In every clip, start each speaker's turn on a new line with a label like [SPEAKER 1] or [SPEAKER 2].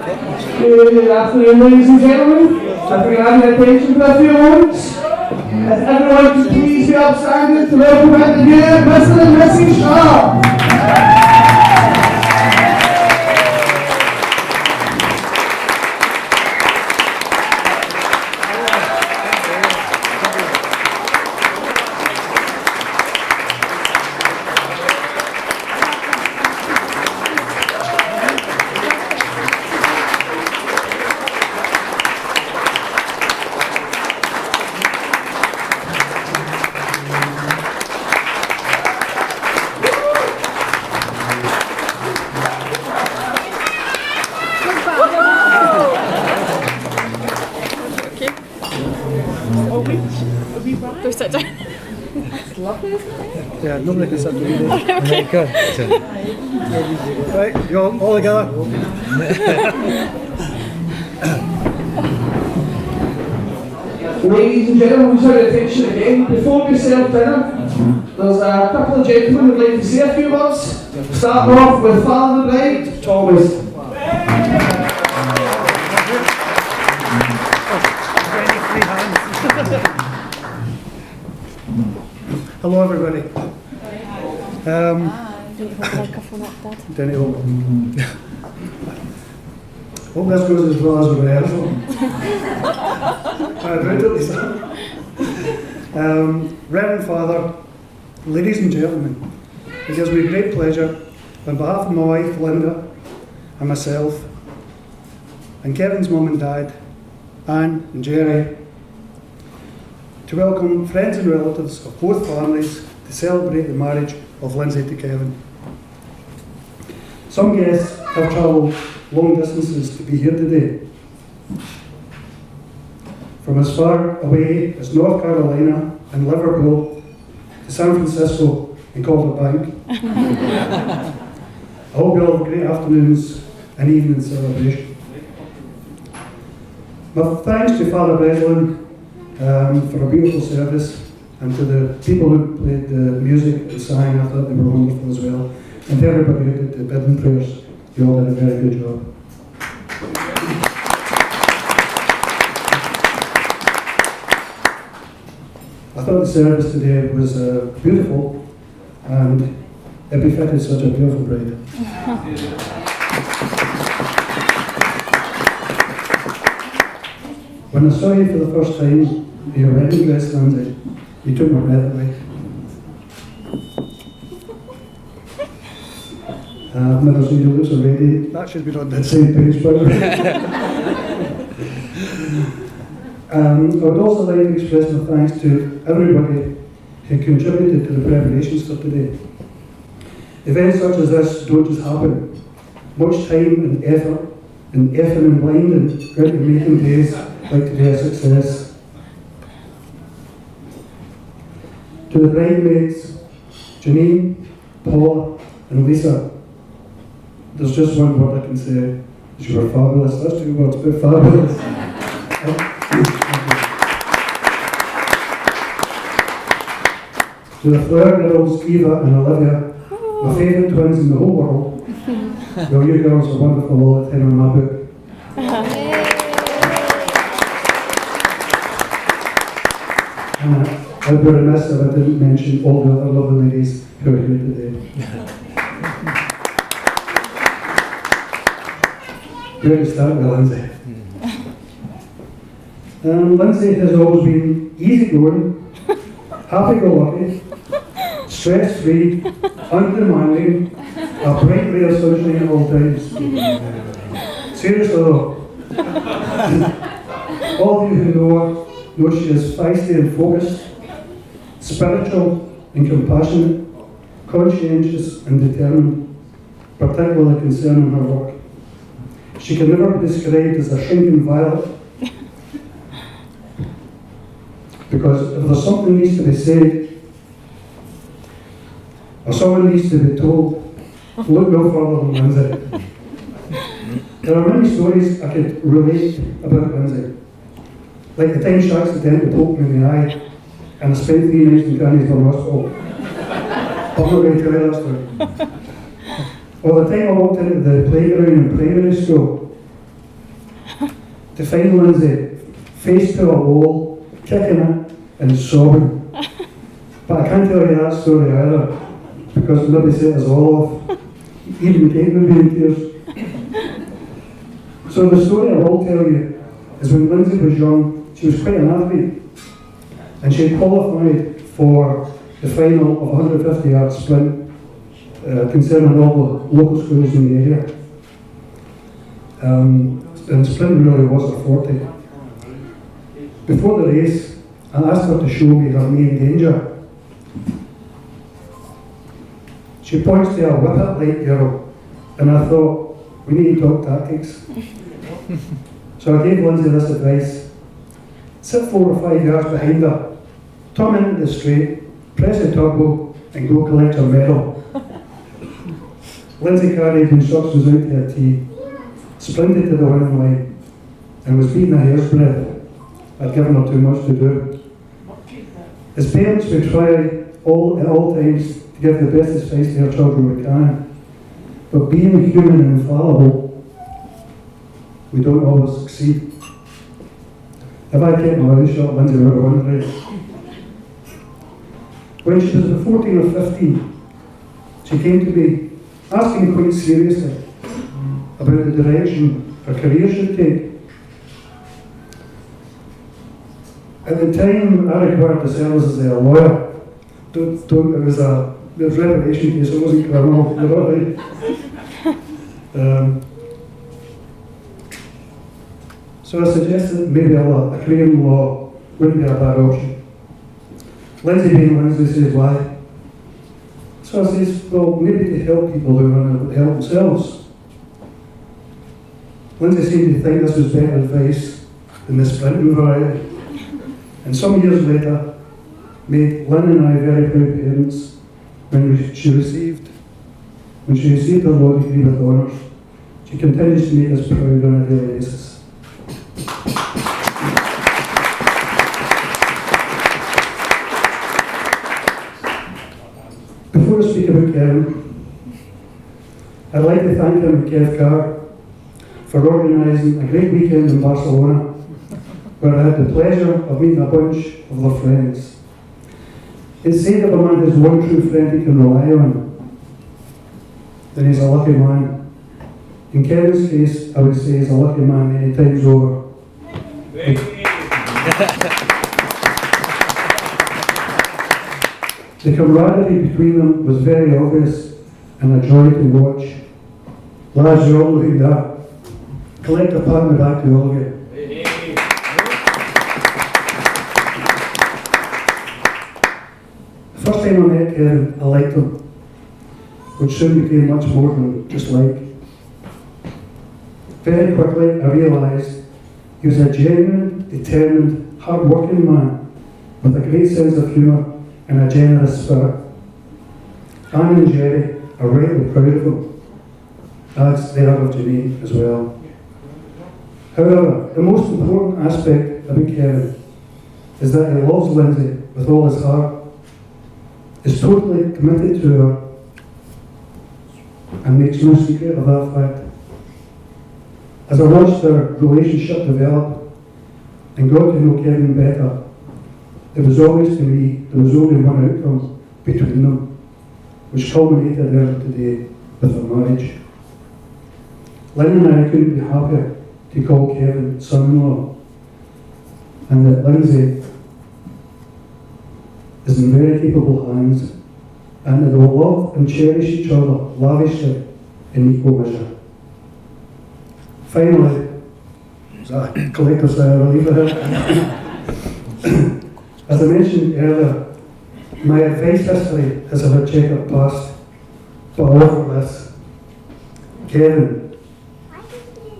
[SPEAKER 1] Good afternoon, ladies and gentlemen. I think I have your attention for a few moments. As everyone could please be upstanding to welcome at the new Mr. and Mrs. Sharpe.
[SPEAKER 2] Go sit down. It's lovely, isn't it?
[SPEAKER 3] Yeah, nobody can sit down.
[SPEAKER 2] Okay.
[SPEAKER 3] Good. Right, you all together.
[SPEAKER 1] Ladies and gentlemen, we turn your attention again. Before we serve dinner, there's a couple of gentlemen who'd like to say a few words. Starting off with Father of the Bride, Thomas.
[SPEAKER 3] Hello, everybody.
[SPEAKER 2] Don't you hold the microphone up, Dad?
[SPEAKER 3] Denny Hope. Hope this goes as well as we rehearsal. Reverend Father, ladies and gentlemen, it gives me great pleasure on behalf of my wife Linda and myself and Kevin's mum and dad, Anne and Jerry, to welcome friends and relatives of both families to celebrate the marriage of Lynsey to Kevin. Some guests have travelled long distances to be here today. From as far away as North Carolina and Liverpool to San Francisco and Calder Bank. I hope you all have great afternoons and evening celebration. My thanks to Father Breslin for a beautiful service, and to the people who played the music and sang. I thought they were wonderful as well. And to everybody who did the bidding prayers, you all did a very good job. I thought the service today was beautiful, and it befitted such a beautiful bride. When I saw you for the first time, your wedding dress, Lynsey, you took my breath away. I've never seen you look so ready. That should be on the same page, by the way. I would also like to express my thanks to everybody who contributed to the preparations for today. Events such as this don't just happen. Much time and effort and effing and blinding went into making days like today a success. To the bridesmaids, Janine, Paula and Lisa, there's just one word I can say, you were fabulous. That's 2 words, but fabulous. To the Fleur girls, Eva and Olivia, my favourite twins in the whole world. Well, you girls are wonderful all the time in my book. I'd be remiss if I didn't mention all the other lovely ladies who are here today. Where to start with Lynsey? Lynsey has always been easygoing, happy-go-lucky, stress-free, undemanding, a bright ray of sunshine at all times. Seriously though, all of you who know her know she is feisty and focused, spiritual and compassionate, conscientious and determined, particularly concerning her work. She can never be described as a shrinking violet, because if there's something needs to be said, or someone needs to be told, look no further than Lynsey. There are many stories I could relate about Lynsey. Like the time she accidentally poked me in the eye and I spent 3 nights in Canningsville Hospital. I'm not going to tell you that story. Or the time I walked into the playground in primary school to find Lynsey face to a wall, kicking it and sobbing. But I can't tell you that story either, because nobody set us all off. Even Kate would be in tears. So the story I will tell you is when Lynsey was young, she was quite an athlete, and she had qualified for the final of a 150-yard sprint concerning all the local schools in the area. And sprint really was a forte. Before the race, I asked her to show me her main danger. She points to a whip-it light girl, and I thought, we need to talk tactics. So I gave Lynsey this advice: sit 4 or 5 yards behind her, turn into the straight, press the turbo, and go collect her medal. Lynsey carried instructions out to a T, sprinted to the winning line, and was beating a hair's breadth. I'd given her too much to do. As parents, we try at all times to give the best advice to our children we can, but being human and infallible, we don't always succeed. If I kept my mouth shut, Lynsey would have won the race. When she was 14 or 15, she came to me asking quite seriously about the direction her career should take. At the time, I required to serve as a lawyer. It was a reparation case, it wasn't criminal, you know what I mean? So I suggested maybe a career in law wouldn't be a bad option. Lynsey being Lynsey says, why? So I says, well, maybe to help people who are unable to help themselves. Lynsey seemed to think this was better advice than the sprinting variety. And some years later, made Lynn and I very proud parents when she received her law degree with honours. She continues to make us proud on a daily basis. Before I speak about Kevin, I'd like to thank him at Kev Car for organising a great weekend in Barcelona, where I had the pleasure of meeting a bunch of their friends. It's said if a man has one true friend he can rely on, then he's a lucky man. In Kevin's case, I would say he's a lucky man many times over. The camaraderie between them was very obvious and a joy to watch. Lads, you're all looking that. Collect a pat on the back to all of you. The first time I met Kevin, I liked him, which soon became much more than just like. Very quickly, I realised he was a genuine, determined, hard-working man with a great sense of humour and a generous spirit. Anne and Jerry are rightly proud of him, as they are of Janine as well. However, the most important aspect about Kevin is that he loves Lynsey with all his heart, is totally committed to her, and makes no secret of that fact. As I watched their relationship develop and got to know Kevin better, there was always, to me, there was only one outcome between them, which culminated there today with their marriage. Lynn and I couldn't be happier to call Kevin son-in-law, and that Lynsey is in very capable hands, and they will love and cherish each other lavishly in equal measure. Finally, as a collector sigh of relief here. As I mentioned earlier, my advice history has a checkered past, but I offer this. Kevin,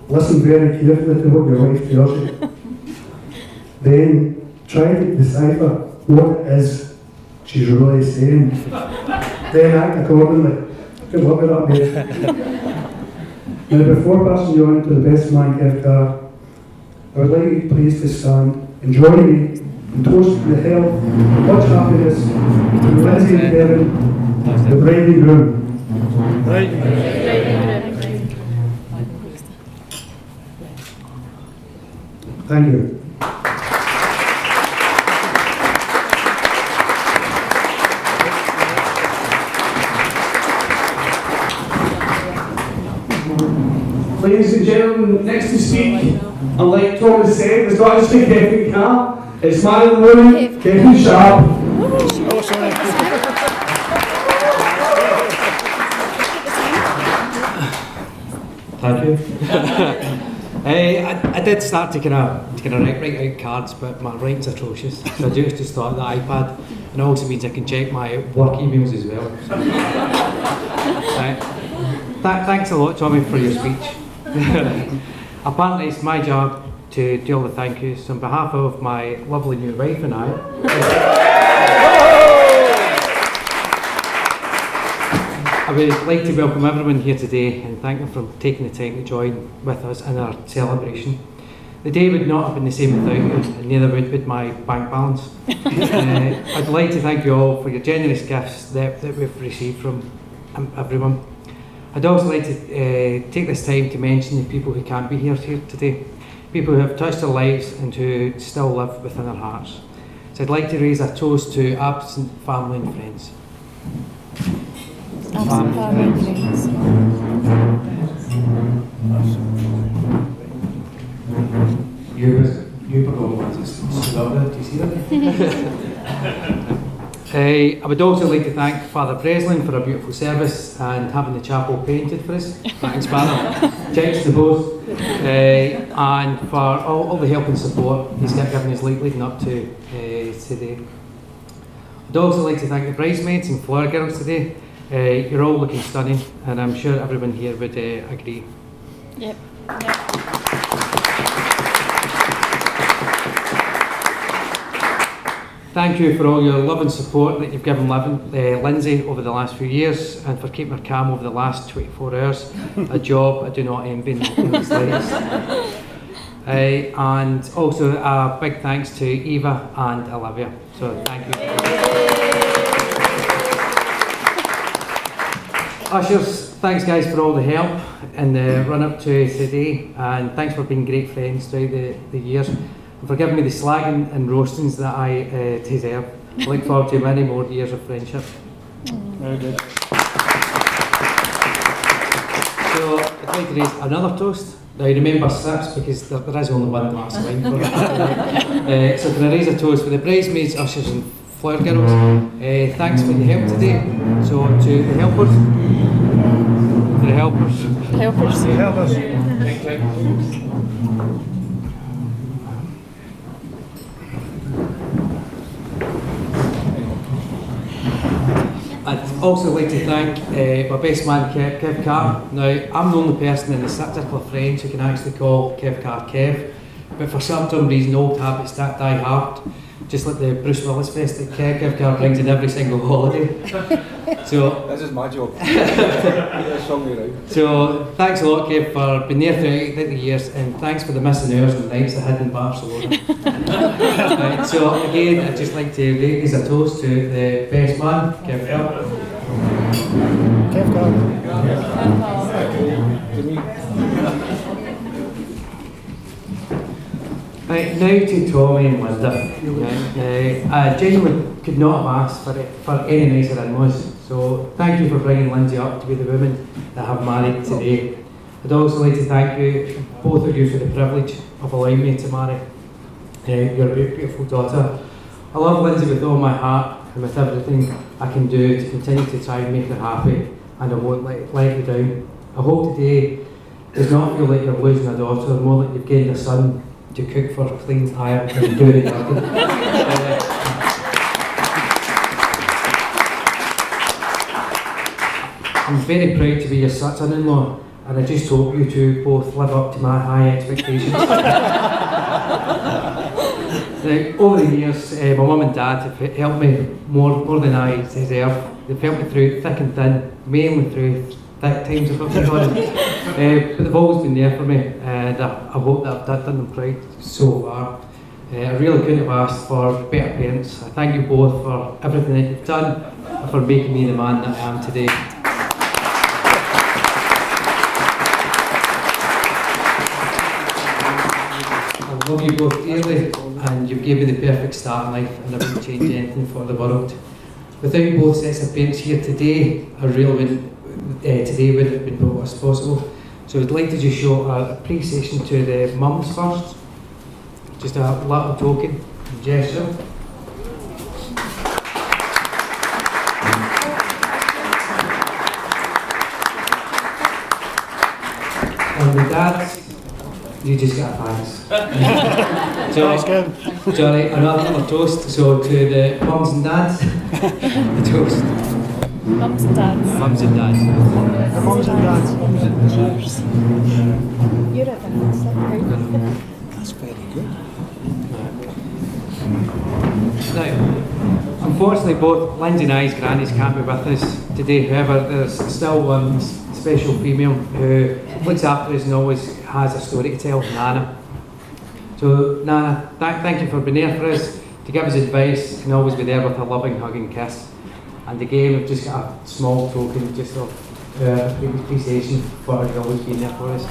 [SPEAKER 3] listen very carefully to what your wife tells you. Then try to decipher what it is she's really saying. Then act accordingly. Good luck with that, mate. Now, before passing you on to the best man, Kev Carr, I would like you please to stand and join me in toasting the health and much happiness to Lynsey and Kevin, the bride and groom. Right. Thank you.
[SPEAKER 1] Ladies and gentlemen, next to speak, unlike Thomas said, it's not just a Kevin Carr, it's man of the woman, Kevin Sharpe.
[SPEAKER 2] Oh, sorry.
[SPEAKER 4] Thank you. I did start to kind of write out cards, but my writing's atrocious. So I just thought the iPad, and it also means I can check my work emails as well. Thanks a lot, Tommy, for your speech. Apparently, it's my job to do all the thank yous on behalf of my lovely new wife and I. I would like to welcome everyone here today and thank them for taking the time to join with us in our celebration. The day would not have been the same without you, and neither would my bank balance. I'd like to thank you all for your generous gifts that we've received from everyone. I'd also like to take this time to mention the people who can't be here today, people who have touched our lives and who still live within our hearts. So I'd like to raise a toast to absent family and friends.
[SPEAKER 2] Absent family and friends.
[SPEAKER 4] You probably want to stood up there, do you see that? I would also like to thank Father Breslin for a beautiful service and having the chapel painted for us. Thanks, Father. Thanks to both. And for all the help and support he's given us leading up to today. I'd also like to thank the bridesmaids and flower girls today. You're all looking stunning, and I'm sure everyone here would agree.
[SPEAKER 2] Yep.
[SPEAKER 4] Thank you for all your love and support that you've given Lynsey over the last few years, and for keeping her calm over the last 24 hours. A job I do not envy in the slightest. And also a big thanks to Eva and Olivia. So thank you. Ushers, thanks guys for all the help in the run up to today, and thanks for being great friends throughout the years. And for giving me the slagging and roastings that I deserve. I look forward to many more years of friendship.
[SPEAKER 3] Very good.
[SPEAKER 4] So I'd like to raise another toast. Now remember sips, because there is only one glass of wine for it. So can I raise a toast for the bridesmaids, ushers and flower girls. Thanks for the help today. So to the helpers. For the helpers.
[SPEAKER 2] Helpers.
[SPEAKER 3] Help us.
[SPEAKER 4] I'd also like to thank my best man Kev Carr. Now, I'm the only person in the circle of friends who can actually call Kev Carr Kev, but for some reason old habits that die hard, just like the Bruce Willis fest that Kev Carr brings in every single holiday. So
[SPEAKER 5] this is my job.
[SPEAKER 4] So thanks a lot, Kev, for being there throughout the years, and thanks for the missing hours and nights I had in Barcelona. So again, I'd just like to raise a toast to the best man, Kev Carr.
[SPEAKER 3] Kev Carr.
[SPEAKER 4] Right, now to Tommy and Linda. I genuinely could not have asked for any nicer than was. So thank you for bringing Lynsey up to be the woman that I have married today. I'd also like to thank you, both of you, for the privilege of allowing me to marry your beautiful daughter. I love Lynsey with all my heart and with everything I can do to continue to try and make her happy, and I won't let you down. I hope today does not feel like you're losing a daughter, more like you've gained a son to cook for, clean, iron and do the garden. I'm very proud to be your son-in-law, and I just hope you two both live up to my high expectations. Over the years, my mum and dad have helped me more than I deserve. They've helped me through thick and thin, mainly through thick times, if I'm being honest. But they've always been there for me, and I hope that I've done them proud so far. I really couldn't have asked for better parents. I thank you both for everything that you've done and for making me the man that I am today. love you both dearly, and you've given me the perfect start in life, and I wouldn't change anything for the world. Without both sets of parents here today, I really wouldn't, today wouldn't have been what was possible. So I'd like to just show our appreciation to the mums first. Just a little token, gesture. And the dads, you just get a thanks. So, Johnny, another little toast. So to the mums and dads, the toast.
[SPEAKER 2] Mums and dads.
[SPEAKER 4] Mums and dads.
[SPEAKER 3] Mums and dads.
[SPEAKER 2] Cheers. You're at the house, right?
[SPEAKER 3] That's very good.
[SPEAKER 4] Now, unfortunately, both Lynsey and I's grannies can't be with us today. However, there's still one special female who looks after us and always has a story to tell, Nana. So, Nana, thank you for being there for us, to give us advice and always be there with a loving, hugging kiss. And again, we've just got a small token just of appreciation for her always being there for us.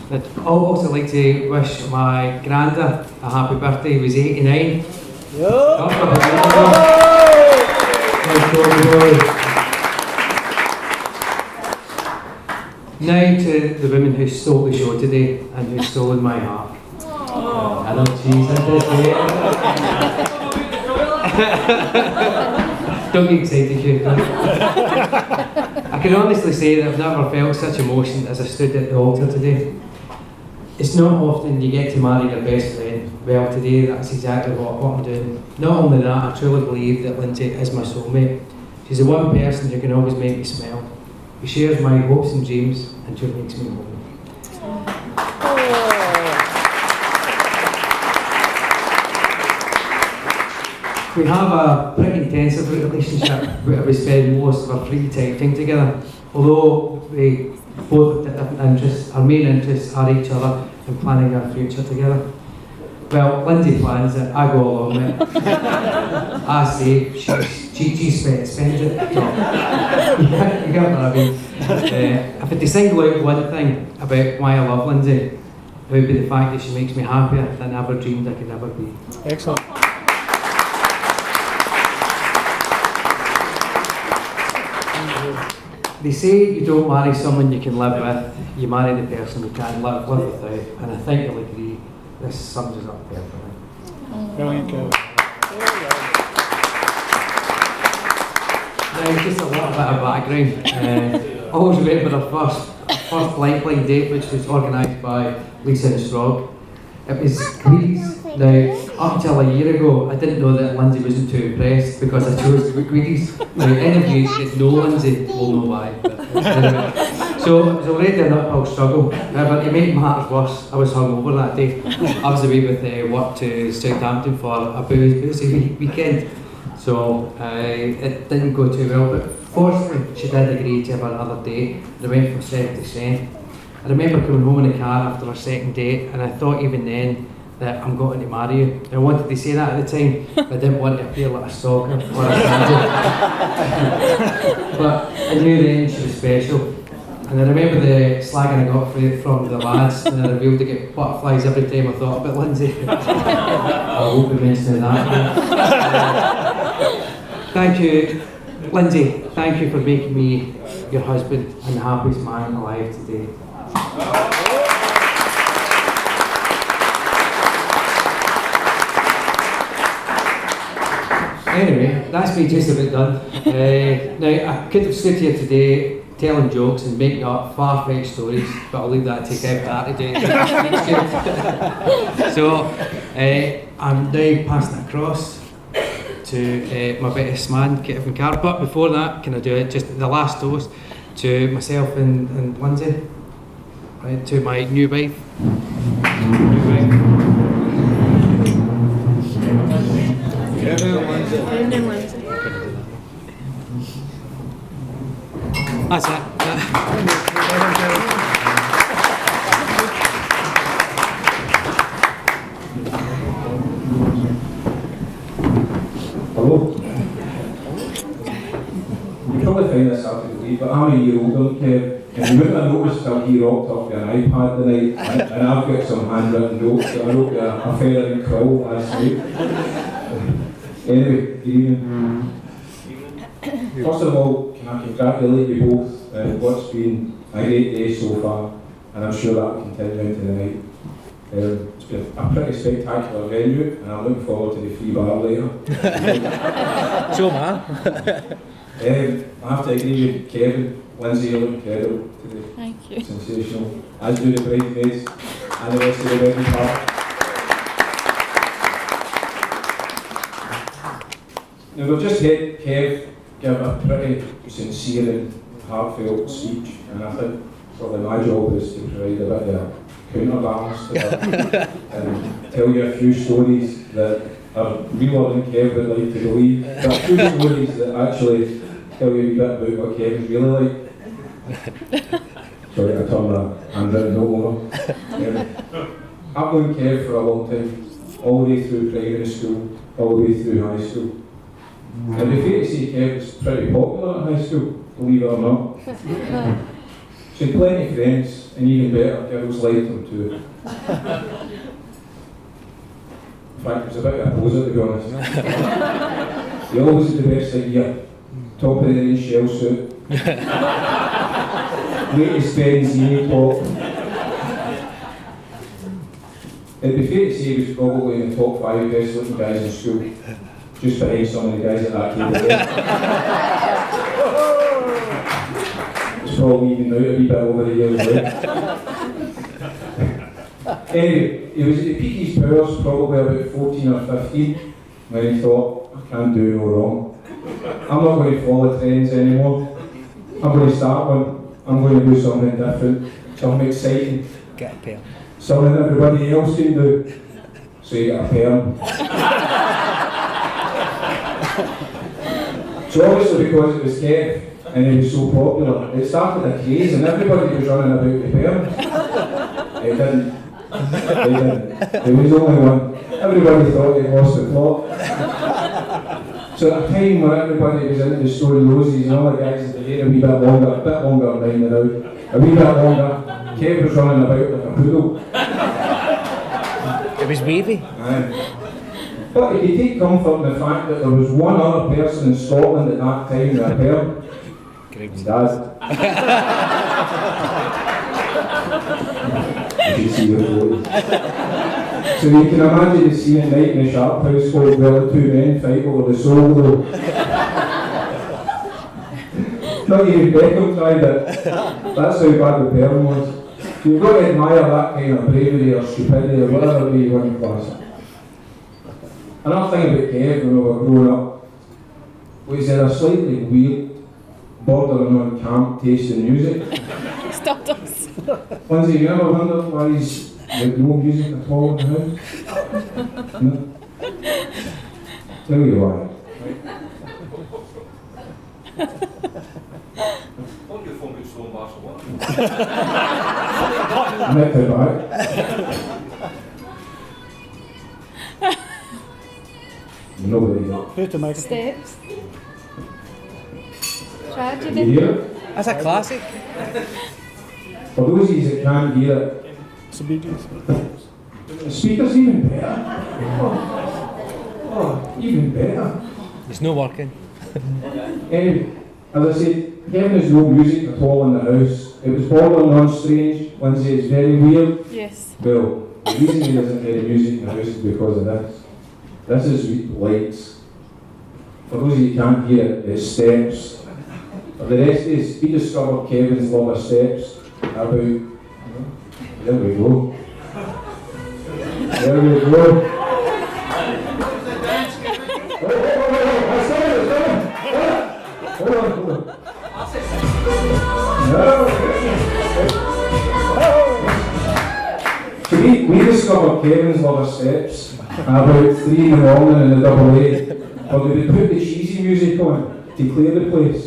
[SPEAKER 4] I'd also like to wish my granda a happy birthday. He was 89. Now to the women who stole the show today and who stolen my heart. I know cheese at this. Don't get excited, Hugh. I can honestly say that I've never felt such emotion as I stood at the altar today. It's not often you get to marry your best friend. Well, today that's exactly what I'm doing. Not only that, I truly believe that Lynsey is my soulmate. She's the one person who can always make me smile. She shares my hopes and dreams, and she makes me happy. We have a pretty intensive relationship where we spend most of our free time together. Although we both have different interests, our main interests are each other and planning our future together. Well, Lynsey plans it, I go along with it. I save, she spends it. So, you get what I mean. If I had to single out one thing about why I love Lynsey, it would be the fact that she makes me happier than I ever dreamed I could ever be.
[SPEAKER 3] Excellent.
[SPEAKER 4] They say you don't marry someone you can live with, you marry the person you can't live without, and I think you'll agree this sums us up perfectly.
[SPEAKER 3] Brilliant, Kevin.
[SPEAKER 4] Now, just a little bit of background. I always remember our first Lifeline date, which was organised by Lisa and Strog. It was Greece. Now, up till a year ago, I didn't know that Lynsey wasn't too impressed because I chose Greece. Now, any of you that know Lynsey will know why. But anyway. So it was already an uphill struggle. However, to make matters worse, I was hungover that day. I was away with work to Southampton for a boozy weekend. So it didn't go too well, but fortunately she did agree to have another date. They went from strength to strength. I remember coming home in the car after our second date, and I thought even then that I'm going to marry you. I wanted to say that at the time, but I didn't want to appear like a stalker or a candidate. But I knew then she was special. And I remember the slagging I got from the lads, and I revealed to get butterflies every time I thought about Lynsey. I won't be mentioning that. Thank you, Lynsey. Thank you for making me your husband and the happiest man alive today. Anyway, that's me just about done. Now, I could have stood here today telling jokes and making up far-fetched stories, but I'll leave that to take out that today. So, I'm now passing it across to my best man, Kevin Carr. But before that, can I do it? Just the last toast to myself and Lynsey, right, to my new wife. That's it.
[SPEAKER 5] Hello. probably find this hard to believe, but I'm a year older than Kev, and you wouldn't have noticed how he rocked up with an iPad tonight, and I've got some handwritten notes that I wrote with a feather and quill last night. Anyway, good evening. First of all, can I congratulate you both on what's been a great day so far, and I'm sure that will continue into the night. It's been a pretty spectacular venue, and I'm looking forward to the free bar later.
[SPEAKER 2] So man.
[SPEAKER 5] I have to agree with Kevin. Lynsey, you look incredible today.
[SPEAKER 6] Thank you.
[SPEAKER 5] Sensational. As do the bridesmaids and the rest of the wedding party. Now we've just had Kev give a pretty sincere and heartfelt speech, and I think probably my job is to provide a bit of a counterbalance to that and tell you a few stories that are realer than Kev would like to believe. But a few stories that actually tell you a bit about what Kevin's really like. Sorry, I turned a handwritten note over. I've known Kev for a long time, all the way through primary school, all the way through high school. And it'd be fair to say Kev was pretty popular at high school, believe it or not. So he had plenty of friends, and even better, girls liked him too. In fact, it was a bit of a poser, to be honest. He always had the best idea. Top of the range shell suit. Latest benzene top. It'd be fair to say he was probably in the top 5 best looking guys in school. Just behind some of the guys at that table there. It's probably even out a wee bit over the years later. Anyway, he was at the peak of his powers probably about 14 or 15 when he thought, I can't do no wrong. I'm not going to follow trends anymore. I'm going to start one. I'm going to do something different, something exciting.
[SPEAKER 2] Get a pair.
[SPEAKER 5] Something everybody else can do. So you get a perm. So obviously because it was Kev and he was so popular, it started a craze and everybody was running about the perm. It didn't. It didn't. There was only one. Everybody thought they lost the plot. So at a time when everybody was into the story roses and all the guys had the hair a wee bit longer than mine now, a wee bit longer, Kev was running about like a poodle.
[SPEAKER 2] It was wavy.
[SPEAKER 5] But if you take comfort in the fact that there was one other person in Scotland at that time with a perm, his dad. You can see the photos. So you can imagine the scene at night in the Sharpe household where the two men fight over the solo. Not even Beckham tried it. That's how bad the perm was. So you've got to admire that kind of bravery or stupidity or whatever way you want to class it. Another thing about Kev when we were growing up was he had a slightly weird, bordering on camp taste in music.
[SPEAKER 6] Stopped us.
[SPEAKER 5] Lynsey, you ever wondered why he's got no music at all in the house? No? Tell you why.
[SPEAKER 7] What do you think it's so Barcelona?
[SPEAKER 5] Nick it back. Nobody knows.
[SPEAKER 3] Who to make it?
[SPEAKER 6] Steps.
[SPEAKER 5] You
[SPEAKER 6] Tragedy.
[SPEAKER 5] hear it?
[SPEAKER 2] That's a classic.
[SPEAKER 5] For those of you that can't hear it, the speaker's even better. Oh, even better.
[SPEAKER 2] It's not working.
[SPEAKER 5] Anyway, as I said, Kevin has no music at all in the house. It was bordering on strange. Lynsey, it's very weird.
[SPEAKER 6] Yes.
[SPEAKER 5] Well, the reason he doesn't get music in the house is because of this. This is lights. For those of you who can't hear it, it's steps. For the rest of us, we discovered Kevin's love of steps about, there we go. There we go. Hold on. So we discovered Kevin's love of steps about 3 in the morning in the AA, but they would put the cheesy music on to clear the place.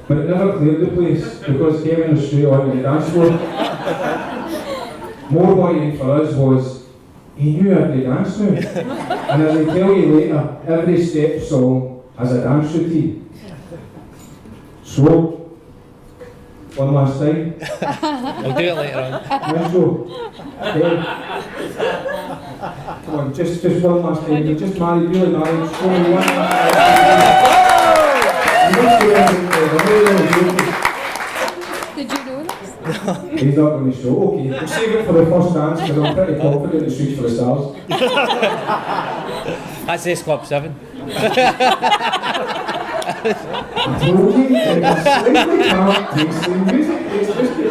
[SPEAKER 5] But it never cleared the place because Kevin was straight on the dance floor. More worrying for us was he knew every dance move. And as I tell you later, every step song has a dance routine. So, one last time.
[SPEAKER 2] We'll do it later on.
[SPEAKER 5] Let's go. Okay. Come on, just one last time. You're just married, really married. Show me one last time.
[SPEAKER 6] Did you know this?
[SPEAKER 5] He's not going to show. Okay, we'll save it for the first dance because I'm pretty confident it's Reach for the Stars.
[SPEAKER 2] That's S Club 7.
[SPEAKER 5] I told you, it's slightly can't taste the music, it's just the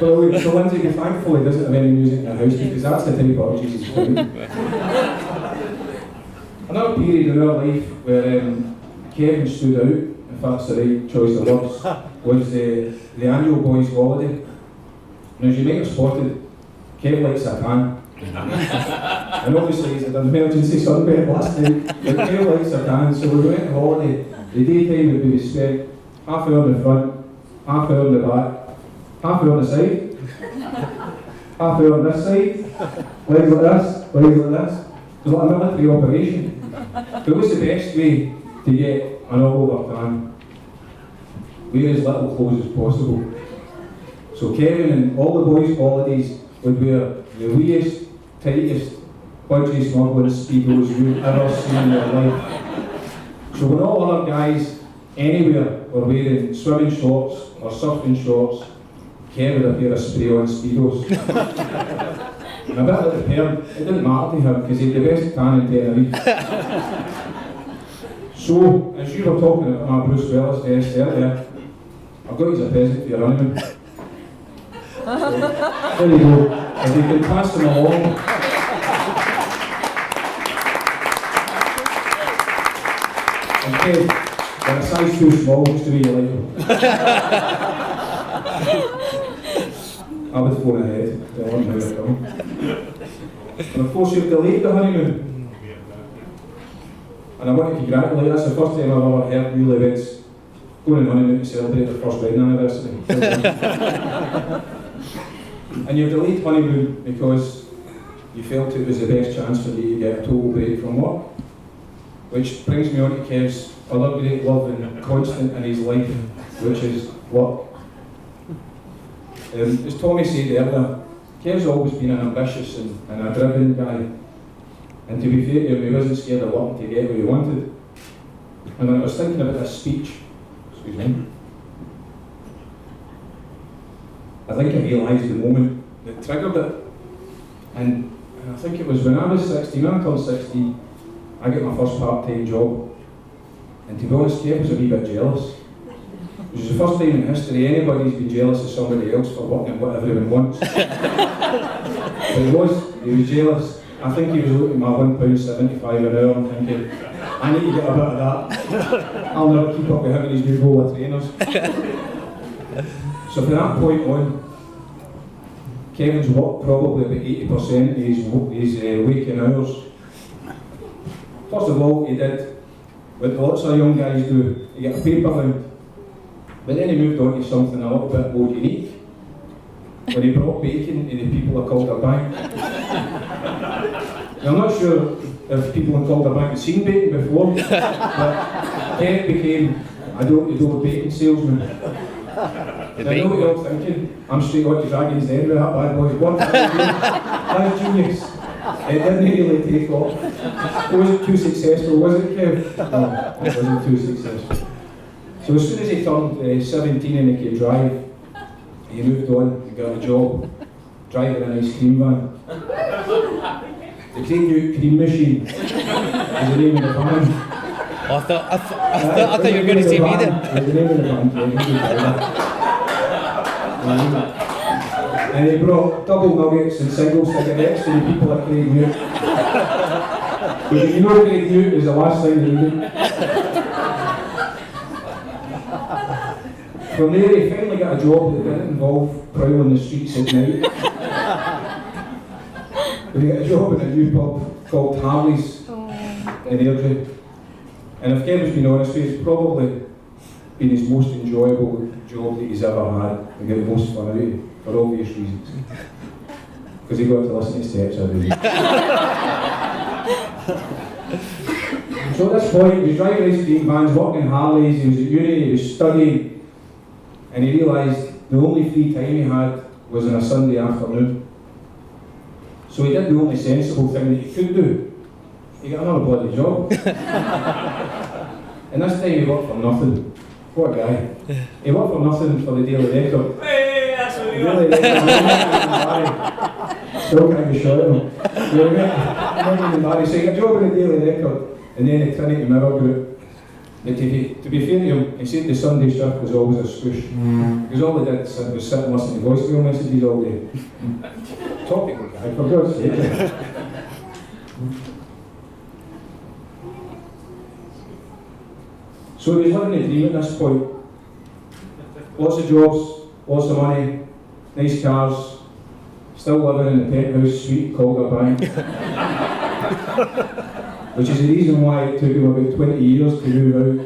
[SPEAKER 5] But wait, so Lynsey thankfully doesn't have any music in her house because that's the type of Jesus Christ. Another period in our life where Kevin stood out, if that's the right choice of words, was the annual boys' holiday. And as you might have spotted, Kevin likes a tan. And obviously he's had an emergency sunbed last night, but Kevin likes a tan, so we went on holiday. The daytime would be spent half hour in the front, half hour in the back, half hour on the side, half hour on this side, legs like this, legs like this. It's like a military operation. But what's the best way to get an all-over tan? Wear as little clothes as possible. So Kevin and all the boys' holidays would wear the weeest, tightest, budgie smuggling speedos you've ever seen in your life. So when all other guys anywhere were wearing swimming shorts or surfing shorts, Kevin would appear a spray-on speedos. And a bit like the perm, it didn't matter to him because he had the best tan in Tenerife. So, as you were talking about my Bruce Willis test earlier, I've got you a present for your honeymoon. There you go. If you can pass them along. Okay, they're a size too small just to be your like. I would phone ahead. Tell them how they're coming. And of course you've delayed the honeymoon. And I want to congratulate, that's the first time I've ever heard newlyweds going on honeymoon to celebrate their first wedding anniversary. And you've delayed honeymoon because you felt it was the best chance for you to get a total break from work. Which brings me on to Kev's other great love and constant in his life, which is work. As Tommy said earlier, Kev's always been an ambitious and a driven guy. And to be fair to him, he wasn't scared of working to get what he wanted. And when I was thinking about this speech, excuse me, I think I realised the moment that triggered it. And I think it was when I was 16, when I turned 16, I got my first part-time job. And to be honest, Kev was a wee bit jealous. It was the first time in history anybody's been jealous of somebody else for working at what everyone wants. But he was jealous. I think he was looking at my £1.75 an hour and thinking, I need to get a bit of that. I'll never keep up with him and his new bowl of trainers. So from that point on, Kevin's worked probably about 80% of his waking hours. First of all, he did what lots of young guys do, he got a paper round. But then he moved on to something a little bit more unique, when he brought bacon to the people of Calderbank. Now, I'm not sure if people in Calderbank had seen bacon before, but Kev became a door-to-door bacon salesman. Now, I know what you're all thinking, I'm straight on to Dragon's Den with that bad boy. That's genius. It didn't really take off. It wasn't too successful, was it, Kev? No, it wasn't too successful. So as soon as he turned 17 and he could drive, he moved on and got a job driving an ice cream van. The Great New Cream Machine is the name of the van.
[SPEAKER 2] I thought you were going to say me then.
[SPEAKER 5] Is the name of the van. And he brought double nuggets and single cigarettes to the people at Craig Newt. Because you know Craig Newt is the last thing they needed. From there he finally got a job that didn't involve prowling the streets at night. But he got a job in a new pub called Harley's in Airdrie. And if Kevin's been honest with you, it's probably been his most enjoyable job that he's ever had and got the most fun out of it, for obvious reasons. Because he got to listen to steps every week. So at this point, he was driving ice cream vans, working in Harleys, he was at uni, he was studying, and he realised the only free time he had was on a Sunday afternoon. So he did the only sensible thing that he could do. He got another bloody job. And this time he worked for nothing. What a guy. He worked for nothing for the Daily Record. Hey, that's what you are. Still can't be sure of him. So he got a job in the Daily Record, and then the Trinity Mirror Group. But to be fair to him, he said the Sunday shift was always a swoosh. Because all they did was sit and listen to voicemail messages all day. Topical guy, for God's sake. So he was living the dream at this point. Lots of jobs, lots of money, nice cars, still living in the penthouse suite called a bank. Which is the reason why it took him about 20 years to move out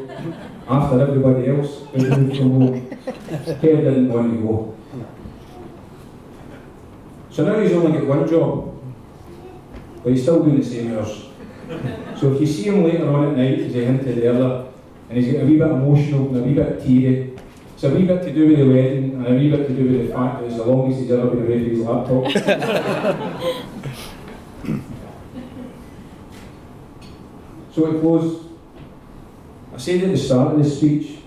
[SPEAKER 5] after everybody else had moved from home. Kev didn't want to go. So now he's only got one job, but he's still doing the same hours. So if you see him later on at night, as I hinted earlier, and he's got a wee bit emotional and a wee bit teary, it's a wee bit to do with the wedding and a wee bit to do with the fact that it's the longest he's ever been away from his laptop. So to close, I said at the start of the speech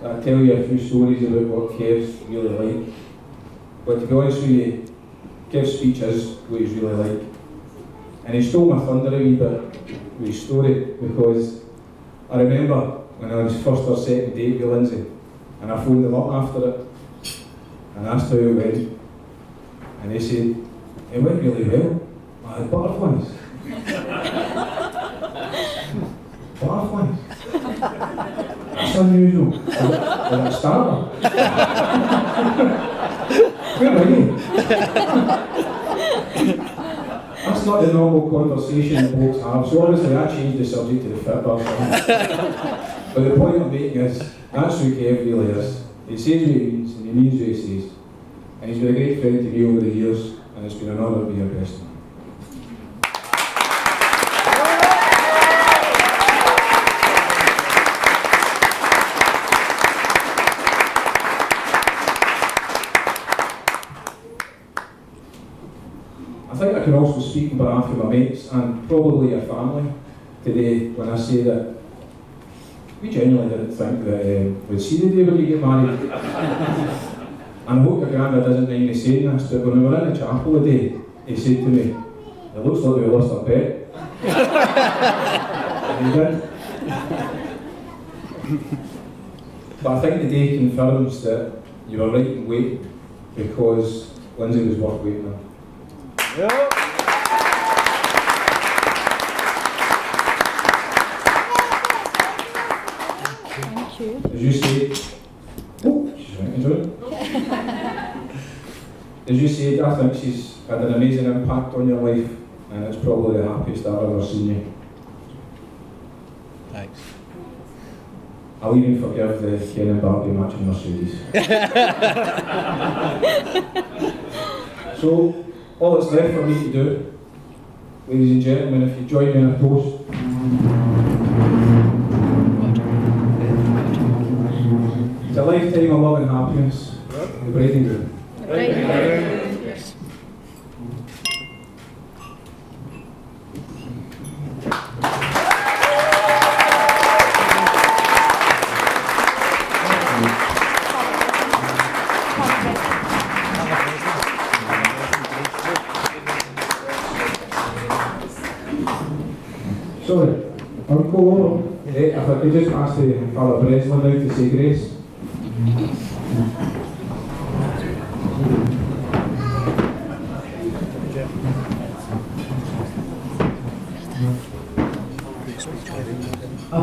[SPEAKER 5] that I'd tell you a few stories about what Kev's really like. But to be honest with you, Kev's speech is what he's really like. And he stole my thunder a wee bit with his story, because I remember when I was first or second date with Lynsey, and I phoned him up after it and asked how it went. And he said, it went really well. I had butterflies. Butterflies? That's unusual. Was it a starter? Where are you? That's not the normal conversation that folks have, so obviously I changed the subject to the Fitbit. But the point I'm making is, that's who Kev really is. He says what he means, and he means what he says. And he's been a great friend to me over the years, and it's been an honour to be your best man. I think I can also speak on behalf of my mates and probably your family today when I say that we genuinely didn't think that we'd see the day when you get married. And I hope your granddad doesn't mind me saying this, but when we were in the chapel the day, he said to me, it looks like we lost our pet. And he did. But I think the day confirms that you were right in waiting, because Lynsey was worth waiting on.
[SPEAKER 6] Thank you.
[SPEAKER 5] As you say, oh, she's right, enjoy it. As you said, I think she's had an amazing impact on your life, and it's probably the happiest I've ever seen you.
[SPEAKER 2] Thanks.
[SPEAKER 5] I'll even forgive the Ken and Barbie matching Mercedes. So, all that's left for me to do, ladies and gentlemen, if you join me in a toast. It's a lifetime of love and happiness. The bride and groom.
[SPEAKER 6] Yes.
[SPEAKER 5] Sorry, Uncle over. If I could just ask the Father Breslin now to say grace.
[SPEAKER 3] I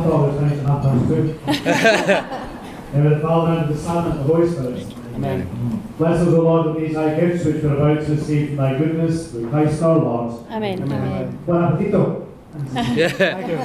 [SPEAKER 3] thought it was nice and 2:30. In the Father, and the Son, and the Holy Spirit. Amen. Bless us, O Lord, with these thy gifts which we're about to receive from thy goodness, through Christ our Lord.
[SPEAKER 6] Amen. Amen.
[SPEAKER 3] Buen appetito.
[SPEAKER 2] Yeah.
[SPEAKER 3] Thank you.